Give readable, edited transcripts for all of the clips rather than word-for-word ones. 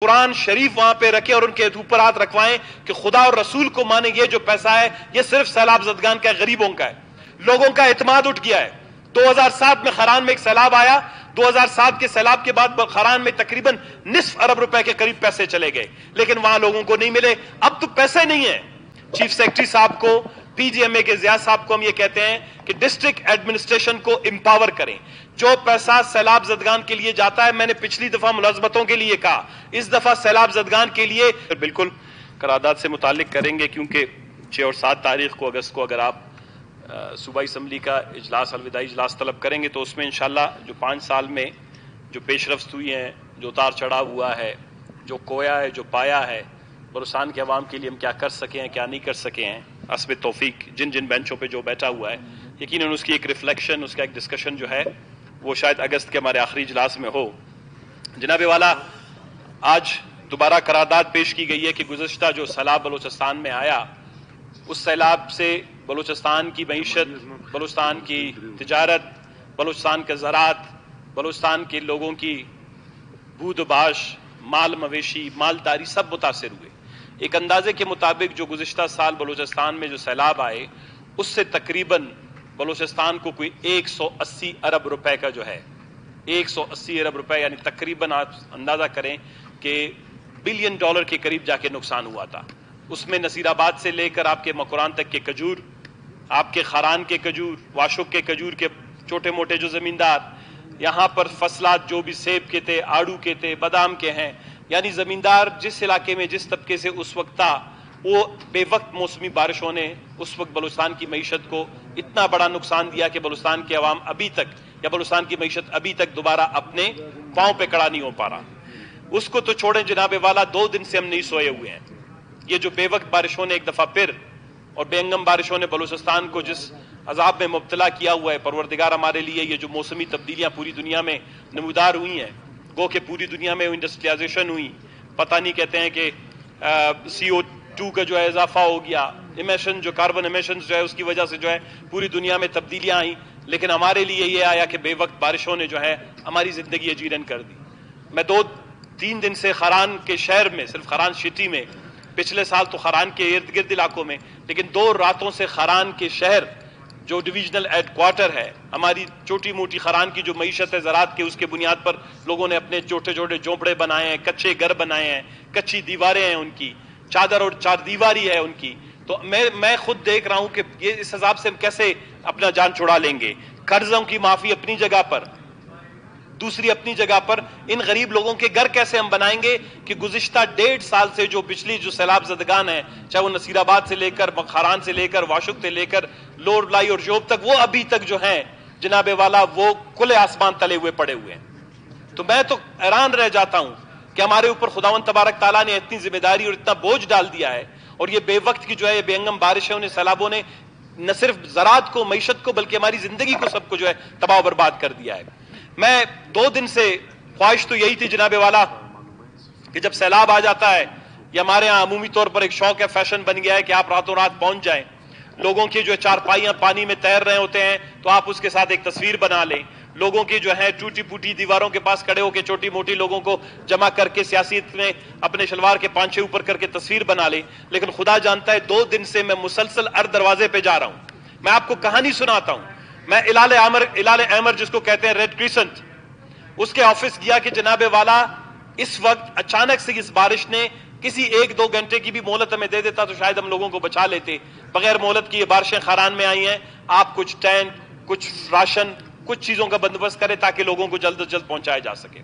قرآن شریف وہاں پہ رکھے اور ان کے اوپر ہاتھ رکھوائیں کہ خدا اور رسول کو مانیں. یہ جو پیسہ ہے یہ صرف سیلاب زدگان کا ہے, غریبوں کا ہے. لوگوں کا اعتماد اٹھ گیا ہے. 2007 میں خران میں ایک سیلاب آیا. 2007 کے سیلاب کے بعد خران میں تقریباً نصف ارب روپے کے قریب پیسے چلے گئے, لیکن وہاں لوگوں کو نہیں ملے. اب تو پیسے نہیں ہیں. چیف سیکرٹری صاحب کو, پی جی ایم اے کے زیاد صاحب کو ہم یہ کہتے ہیں کہ ڈسٹرکٹ ایڈمنسٹریشن کو امپاور کریں. جو پیسہ سیلاب زدگان کے لیے جاتا ہے, میں نے پچھلی دفعہ ملازمتوں کے لیے کہا, اس دفعہ سیلاب زدگان کے لیے بالکل قرارداد سے متعلق کریں گے, کیونکہ 6 اور 7 تاریخ کو اگست کو اگر آپ صوبائی اسمبلی کا اجلاس, الوداعی اجلاس طلب کریں گے تو اس میں انشاءاللہ جو 5 سال میں جو پیش رفت ہوئی ہیں, جو اتار چڑھاؤ ہوا ہے, جو کویا ہے, جو پایا ہے, بلوچستان کے عوام کے لیے ہم کیا کر سکے ہیں, کیا نہیں کر سکے ہیں, حسب توفیق جن جن بینچوں پہ جو بیٹھا ہوا ہے, یقیناً اس کی ایک ریفلیکشن, اس کا ایک ڈسکشن جو ہے وہ شاید اگست کے ہمارے آخری اجلاس میں ہو. جناب والا, آج دوبارہ قرارداد پیش کی گئی ہے کہ گزشتہ جو سیلاب بلوچستان میں آیا, اس سیلاب سے بلوچستان کی معیشت, بلوچستان کی تجارت, بلوچستان کا زراعت, بلوچستان کے لوگوں کی بود و باش, مال مویشی, مالداری سب متاثر ہوئے. ایک اندازے کے مطابق جو گزشتہ سال بلوچستان میں جو سیلاب آئے, اس سے تقریباً بلوچستان کو کوئی 180 ارب روپے کا جو ہے, 180 ارب روپے, یعنی تقریباً آپ اندازہ کریں کہ $1 بلین کے قریب جا کے نقصان ہوا تھا. اس میں نصیر آباد سے لے کر آپ کے مکران تک کے کھجور, آپ کے خران کے کھجور, واشک کے کھجور کے چھوٹے موٹے جو زمیندار, یہاں پر فصلات جو بھی سیب کے تھے, آڑو کے تھے, بادام کے ہیں, یعنی زمیندار جس علاقے میں جس طبقے سے اس وقت تھا, وہ بے وقت موسمی بارشوں نے اس وقت بلوچستان کی معیشت کو اتنا بڑا نقصان دیا کہ بلوچستان کے عوام ابھی تک, یا بلوچستان کی معیشت ابھی تک دوبارہ اپنے پاؤں پہ کھڑا نہیں ہو پا رہا. اس کو تو چھوڑیں جناب والا, 2 دن سے ہم نہیں سوئے ہوئے ہیں. یہ جو بے وقت بارشوں نے ایک دفعہ پھر, اور بے انگم بارشوں نے بلوچستان کو جس عذاب میں مبتلا کیا ہوا ہے, پروردگار ہمارے لیے یہ جو موسمی تبدیلیاں پوری دنیا میں نمودار ہوئی ہیں, گو کہ پوری دنیا میں انڈسٹریلائزیشن ہوئی, پتہ نہیں کہتے ہیں کہ CO2 کا جو ہے اضافہ ہو گیا, ایمیشن جو کاربن ایمیشن جو ہے اس کی وجہ سے جو ہے پوری دنیا میں تبدیلیاں آئیں, لیکن ہمارے لیے یہ آیا کہ بے وقت بارشوں نے جو ہے ہماری زندگی اجیرن کر دی. میں 2-3 دن سے خران کے شہر میں, صرف خران سٹی میں, پچھلے سال تو خران کے ارد گرد علاقوں میں, لیکن 2 راتوں سے خران کے شہر جو ڈویژنل ہیڈ کوارٹر ہے, ہماری چھوٹی موٹی خران کی جو معیشت ہے زراعت کے, اس کے بنیاد پر لوگوں نے اپنے چھوٹے چھوٹے جھونپڑے بنائے ہیں, کچے گھر بنائے ہیں, کچی دیواریں ہیں ان کی, چادر اور 4 دیواری ہے ان کی. تو میں خود دیکھ رہا ہوں کہ یہ اس حساب سے ہم کیسے اپنا جان چھڑا لیں گے. قرضوں کی معافی اپنی جگہ پر, دوسری اپنی جگہ پر ان غریب لوگوں کے گھر کیسے ہم بنائیں گے کہ گزشتہ 1.5 سال سے جو پچھلی جو سیلاب زدگان ہیں, چاہے وہ نصیر آباد سے لے کر, خران سے لے کر, واشک سے لے کر, لور لائی اور جوب تک, وہ ابھی تک جو ہیں جناب والا وہ کھلے آسمان تلے ہوئے پڑے ہوئے ہیں. تو میں تو حیران رہ جاتا ہوں کہ ہمارے اوپر خداوند تبارک تعالیٰ نے اتنی ذمہ داری اور اتنا بوجھ ڈال دیا ہے, اور یہ بے وقت کی جو ہے بے انگم بارشوں نے, سیلابوں نے نہ صرف زراعت کو, معیشت کو, بلکہ ہماری زندگی کو, سب کو جو ہے تباہ و برباد کر دیا ہے. میں 2 دن سے خواہش تو یہی تھی جناب والا کہ جب سیلاب آ جاتا ہے, یہ ہمارے ہاں عمومی طور پر ایک شوق ہے, فیشن بن گیا ہے کہ آپ راتوں رات پہنچ جائیں, لوگوں کی جو 4 پائیاں پانی میں تیر رہے ہوتے ہیں تو آپ اس کے ساتھ ایک تصویر بنا لیں, لوگوں کی جو ہے ٹوٹی پھوٹی دیواروں کے پاس کھڑے ہو کے چھوٹی موٹی لوگوں کو جمع کر کے سیاست میں اپنے شلوار کے پانچے اوپر کر کے تصویر بنا لیں. لیکن خدا جانتا ہے 2 دن سے میں مسلسل ہر دروازے پہ جا رہا ہوں. میں آپ کو کہانی سناتا ہوں. میں الال احمر جس کو کہتے ہیں ریڈ کریسنٹ, اس کے آفس گیا کہ جناب والا اس وقت اچانک سے اس بارش نے کسی 1-2 گھنٹے کی بھی مہلت ہمیں دے دیتا تو شاید ہم لوگوں کو بچا لیتے. بغیر مہلت کی یہ بارشیں خران میں آئی ہیں. آپ کچھ ٹینٹ, کچھ راشن, کچھ چیزوں کا بندوبست کریں تاکہ لوگوں کو جلد از جلد پہنچایا جا سکے.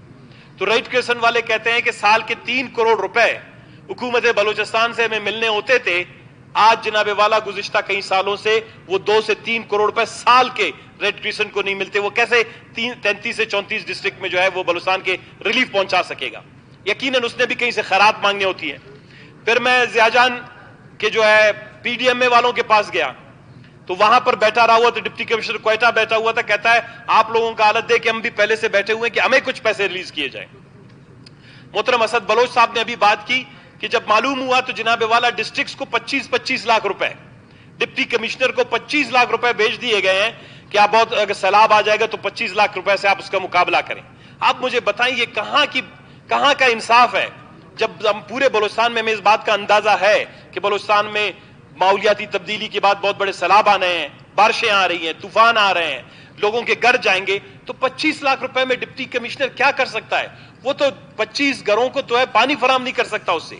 تو ریڈ کریسنٹ والے کہتے ہیں کہ سال کے 3 کروڑ روپے حکومت بلوچستان سے ہمیں ملنے ہوتے تھے, آج جناب والا گزشتہ کئی سالوں سے وہ 2 سے 3 کروڑ روپے سال کے ریڈ کریسنٹ کو نہیں ملتے. وہ کیسے 33 سے 34 ڈسٹرکٹ میں جو ہے وہ بلوچستان کے ریلیف پہنچا سکے گا؟ یقیناً اس نے بھی کہیں سے خیرات مانگنے ہوتی ہے. پھر میں ضیاء جان کے جو ہے پی ڈی ایم اے والوں کے پاس گیا تو وہاں پر بیٹھا رہا ہوا تو ڈپٹی کمشنر کوئٹہ بیٹھا ہوا تھا, کہتا ہے آپ لوگوں کا حالت دے کہ ہم بھی پہلے سے بیٹھے ہوئے ہیں کہ ہمیں کچھ پیسے ریلیز کیے جائیں. محترم اسد بلوچ صاحب نے ابھی بات کی کہ جب معلوم ہوا تو جناب والا ڈسٹرکٹس کو 25 لاکھ روپے, ڈپٹی کمشنر کو 25 لاکھ روپے بھیج دیے گئے ہیں کہ آپ بہت اگر سیلاب آ جائے گا تو 25 لاکھ روپے سے آپ اس کا مقابلہ کریں. آپ مجھے بتائیں یہ کہاں کا انصاف ہے؟ جب ہم پورے بلوچستان میں ہمیں اس بات کا اندازہ ہے کہ بلوچستان میں ماحولیاتی تبدیلی کے بعد بہت بڑے سیلاب آنے ہیں، بارشیں آ رہی ہیں، طوفان آ رہے ہیں، لوگوں کے گھر جائیں گے، تو 25 لاکھ روپے میں ڈپٹی کمشنر کیا کر سکتا ہے؟ وہ تو 25 گھروں کو تو ہے پانی فراہم نہیں کر سکتا اس سے۔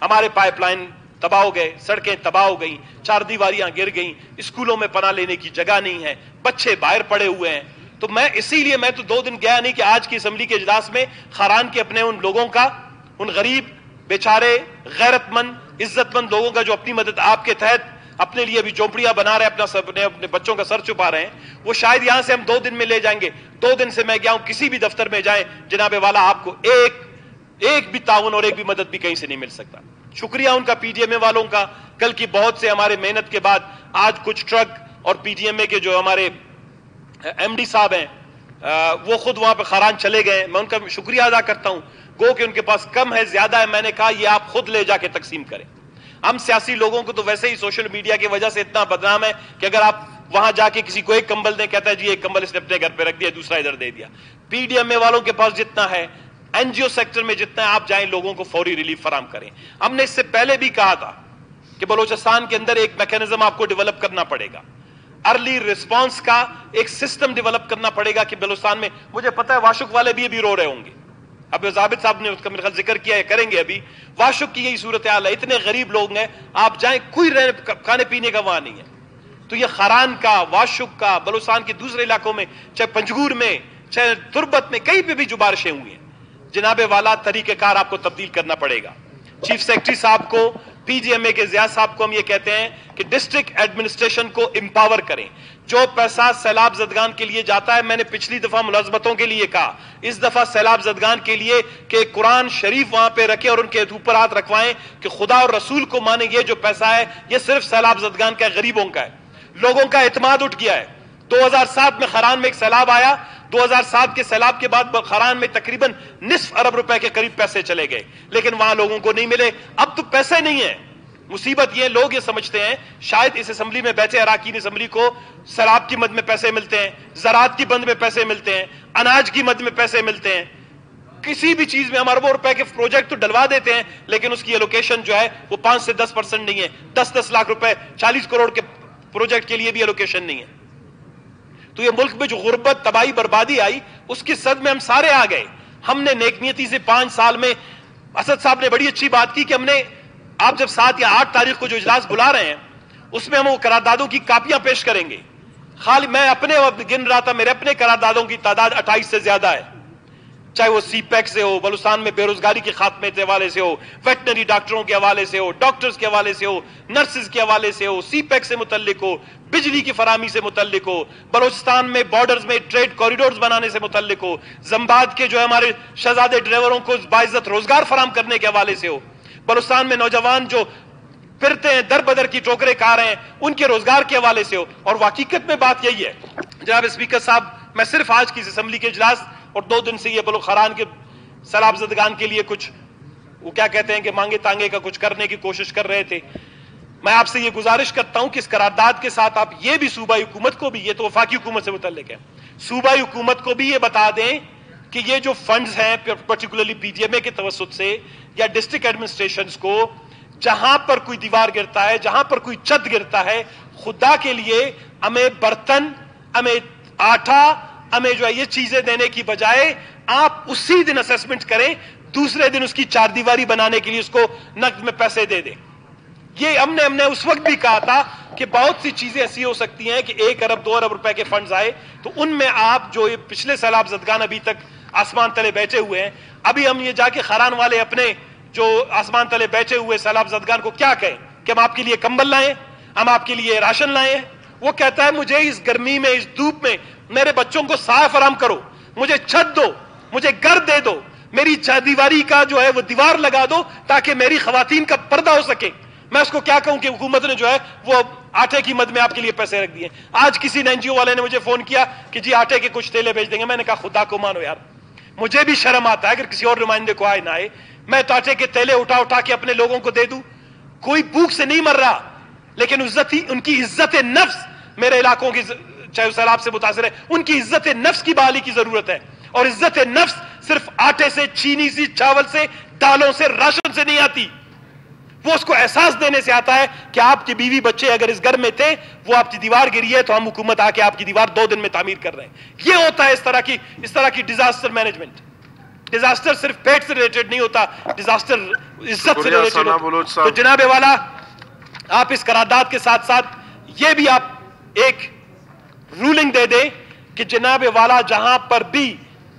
ہمارے پائپ لائن تباہ ہو گئے، سڑکیں تباہ ہو گئیں، چار دیواریاں گر گئیں، اسکولوں میں پناہ لینے کی جگہ نہیں ہے، بچے باہر پڑے ہوئے ہیں۔ تو میں اسی لیے میں تو 2 دن گیا نہیں کہ آج کی اسمبلی کے اجلاس میں خاران کے اپنے ان لوگوں کا، ان غریب بیچارے غیرت مند عزت مند لوگوں کا جو اپنی مدد آپ کے تحت اپنے لیے بھی جھونپڑیاں بنا رہے ہیں، اپنے بچوں کا سر چھپا رہے ہیں، وہ شاید یہاں سے ہم 2 دن میں لے جائیں گے۔ 2 دن سے میں گیا ہوں، کسی بھی دفتر میں جائیں جناب والا آپ کو ایک بھی تعاون اور ایک بھی مدد بھی کہیں سے نہیں مل سکتا۔ شکریہ ان کا پی ڈی ایم اے والوں کا، کل کی بہت سے ہمارے محنت کے بعد آج کچھ ٹرک اور پی ڈی ایم اے کے جو ہمارے ایم ڈی صاحب ہیں وہ خود وہاں پہ خاران چلے گئے، میں ان کا شکریہ ادا کرتا ہوں۔ گو کہ ان کے پاس کم ہے زیادہ ہے، میں نے کہا یہ آپ خود لے جا کے تقسیم کریں۔ ہم سیاسی لوگوں کو تو ویسے ہی سوشل میڈیا کی وجہ سے اتنا بدنام ہے کہ اگر آپ وہاں جا کے کسی کو ایک کمبل دیں، کہتا ہے جی ایک کمبل اس نے اپنے گھر پہ رکھ دیا، دوسرا ادھر دے دیا۔ پی ڈی ایم اے والوں کے پاس جتنا ہے، این جی او سیکٹر میں جتنا ہے، آپ جائیں لوگوں کو فوری ریلیف فراہم کریں۔ ہم نے اس سے پہلے بھی کہا تھا کہ بلوچستان کے اندر ایک میکینزم آپ کو ڈیولپ کرنا پڑے گا، ارلی ریسپانس کا ایک سسٹم ڈیولپ کرنا پڑے گا کہ بلوچستان میں، مجھے پتا ہے واشک والے بھی ابھی رو رہے ہوں گے، اب ضابط صاحب نے اس کا میرے خیال ذکر کیا ہے، کریں گے ابھی۔ واشک کی یہی صورتحال ہے، اتنے غریب لوگ ہیں، آپ جائیں کوئی کھانے پینے کا وہاں نہیں ہے۔ تو یہ خاران کا، واشک کا، بلوچستان کے دوسرے علاقوں میں، چاہے پنجگور میں، چاہے تربت میں، کہیں پہ بھی جو بارشیں ہوئی ہیں، جناب والا طریقہ کار آپ کو تبدیل کرنا پڑے گا۔ چیف سیکرٹری صاحب کو، پی ڈی ایم اے کے زیاد صاحب کو ہم یہ کہتے ہیں کہ ڈسٹرکٹ ایڈمنسٹریشن کو امپاور کریں۔ جو پیسہ سیلاب زدگان کے لیے جاتا ہے، میں نے پچھلی دفعہ ملازمتوں کے لیے کہا، اس دفعہ سیلاب زدگان کے لیے کہ قرآن شریف وہاں پہ رکھیں اور ان کے اوپر ہاتھ رکھوائیں کہ خدا اور رسول کو مانیں، یہ جو پیسہ ہے یہ صرف سیلاب زدگان کا ہے، غریبوں کا ہے۔ لوگوں کا اعتماد اٹھ گیا ہے۔ 2007 میں خاران میں ایک سیلاب آیا، 2007 کے سیلاب کے بعد خاران میں تقریباً نصف ارب روپے کے قریب پیسے چلے گئے، لیکن وہاں لوگوں کو نہیں ملے۔ اب تو پیسے نہیں ہیں۔ مصیبت یہ، لوگ یہ سمجھتے ہیں شاید اس اسمبلی میں بیٹھے اراکین اسمبلی کو سیلاب کی مد میں پیسے ملتے ہیں، زراعت کی مد میں پیسے ملتے ہیں، اناج کی مد میں پیسے ملتے ہیں، کسی بھی چیز میں ہم اربوں روپے کے پروجیکٹ تو ڈلوا دیتے ہیں، لیکن اس کی ایلوکیشن جو ہے وہ 5 سے 10% نہیں ہے۔ 10 لاکھ روپے 40 کروڑ کے پروجیکٹ کے لیے بھی ایلوکیشن نہیں ہے۔ تو یہ ملک میں جو غربت، تباہی، بربادی آئی، اس کی صد میں ہم سارے آ گئے۔ ہم نے نیک نیتی سے 5 سال میں، اسد صاحب نے بڑی اچھی بات کی کہ ہم نے، آپ جب 7 یا 8 تاریخ کو جو اجلاس بلا رہے ہیں اس میں ہم وہ قراردادوں کی کاپیاں پیش کریں گے۔ خالی میں اپنے وقت گن رہا تھا، میرے اپنے قراردادوں کی تعداد 28 سے زیادہ ہے، چاہے وہ سی پیک سے ہو، بلوچستان میں بے روزگاری کے خاتمے کے حوالے سے ہو، ویٹنری ڈاکٹروں کے حوالے سے ہو، ڈاکٹرز کے حوالے سے ہو، نرسز کے حوالے سے ہو، سی پیک سے متعلق ہو، بجلی کی فراہمی سے متعلق ہو، بلوچستان میں بارڈرز میں ٹریڈ کوریڈورز بنانے سے متعلق ہو، زمباد کے جو ہمارے شہزادے ڈرائیوروں کو باعزت روزگار فراہم کرنے کے حوالے سے ہو، بلوچستان میں نوجوان جو پھرتے ہیں در بدر کی ٹوکرے کھا رہے ہیں ان کے روزگار کے حوالے سے ہو۔ اور حقیقت میں بات یہی ہے جناب اسپیکر صاحب، میں صرف آج کی اسمبلی کے اجلاس اور 2 دن سے یہ خاران کے سیلاب زدگان کے لیے کچھ، وہ کیا کہتے ہیں کہ مانگے تانگے کا کچھ کرنے کی کوشش کر رہے تھے۔ میں آپ سے یہ گزارش کرتا ہوں کہ اس قرارداد کے ساتھ آپ یہ بھی صوبائی حکومت کو بھی، یہ تو وفاقی حکومت سے متعلق ہے، صوبائی حکومت کو بھی یہ بتا دیں کہ یہ جو فنڈز ہیں پرٹیکولرلی پی ڈی ایم اے کے توسط سے یا ڈسٹرکٹ ایڈمنسٹریشنز کو، جہاں پر کوئی دیوار گرتا ہے، جہاں پر کوئی چھت گرتا ہے، خدا کے لیے ہمیں برتن، ہمیں آٹا، ہمیں جو ہے یہ چیزیں دینے کی بجائے آپ اسی دن اسیسمنٹ کریں، دوسرے دن اس کی 4 دیواری بنانے کے لیے اس کو نقد میں پیسے دے دیں۔ یہ ہم نے اس وقت بھی کہا تھا کہ بہت سی چیزیں ایسی ہو سکتی ہیں کہ 1 ارب 2 ارب روپے کے فنڈز آئے تو ان میں آپ جو پچھلے سیلاب زدگان ابھی تک آسمان تلے بیٹھے ہوئے ہیں، ابھی ہم یہ جا کے خاران والے اپنے جو آسمان تلے بیٹھے ہوئے سیلاب زدگان کو کیا کہیں کہ ہم آپ کے لیے کمبل لائیں، ہم آپ کے لیے راشن لائیں؟ وہ کہتا ہے مجھے اس گرمی میں، اس دھوپ میں میرے بچوں کو سایہ فراہم کرو، مجھے چھت دو، مجھے گھر دے دو، میری 4 دیواری کا جو ہے وہ دیوار لگا دو تاکہ میری خواتین کا پردہ ہو سکے۔ میں اس کو کیا کہوں کہ حکومت نے جو ہے وہ آٹے کی مد میں آپ کے لیے پیسے رکھ دیے۔ آج کسی این جی او والے نے مجھے فون کیا کہ جی آٹے کے کچھ تھیلے بھیج دیں گے۔ میں نے کہا خدا کو مانو یار، مجھے بھی شرم آتا ہے اگر کسی اور نمائندے کو آئے نہ آئے، میں تو آٹے کے تھیلے اٹھا کے اپنے لوگوں کو دے دوں؟ کوئی بھوک سے نہیں مر رہا، لیکن ان کی عزت نفس، میرے علاقوں کی چاہے سیلاب سے متاثر ہے، ان کی عزت نفس کی بحالی کی ضرورت ہے۔ اور عزت نفس صرف آٹے سے، چینی سے، چاول سے، دالوں سے، راشن سے نہیں آتی، وہ اس کو احساس دینے سے آتا ہے کہ آپ کی بیوی بچے اگر اس گھر میں تھے، وہ آپ کی دیوار گری ہے تو ہم حکومت آ کے آپ کی دیوار 2 دن میں تعمیر کر رہے ہیں۔ یہ ہوتا ہے اس طرح کی ڈیزاسٹر مینجمنٹ۔ ڈیزاسٹر صرف پیٹ سے ریلیٹڈ نہیں ہوتا، ڈیزاسٹر عزت سے ریلیٹڈ ہوتا۔ تو جناب والا، آپ اس قرارداد کے ساتھ ساتھ یہ بھی آپ ایک رولنگ دے دیں کہ جناب والا جہاں پر بھی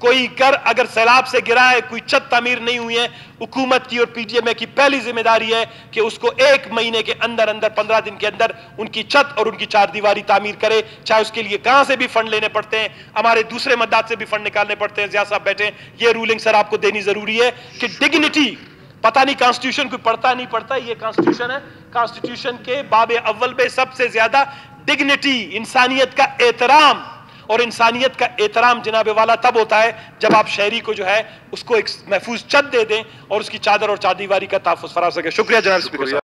کوئی گھر اگر سیلاب سے گرا ہے، کوئی چھت تعمیر نہیں ہوئی ہے، حکومت کی اور پی ٹی ایم اے کی پہلی ذمہ داری ہے کہ اس کو 1 مہینے کے اندر 15 دن کے اندر ان کی چھت اور ان کی 4 دیواری تعمیر کرے، چاہے اس کے لیے کہاں سے بھی فنڈ لینے پڑتے ہیں، ہمارے دوسرے مدات سے بھی فنڈ نکالنے پڑتے ہیں۔ ضیاء صاحب بیٹھے ہیں، یہ رولنگ سر آپ کو دینی ضروری ہے کہ ڈگنیٹی، پتہ نہیں کانسٹیٹیوشن کوئی پڑھتا نہیں پڑھتا، یہ کانسٹیٹیوشن ہے، کانسٹیٹیوشن کے باب اول پہ سب سے زیادہ ڈگنیٹی، انسانیت کا احترام، اور انسانیت کا احترام جناب والا تب ہوتا ہے جب آپ شہری کو جو ہے اس کو ایک محفوظ چھت دے دیں اور اس کی چادر اور چاردیواری کا تحفظ فراہم سکے۔ شکریہ جناب اسپیکر صاحب۔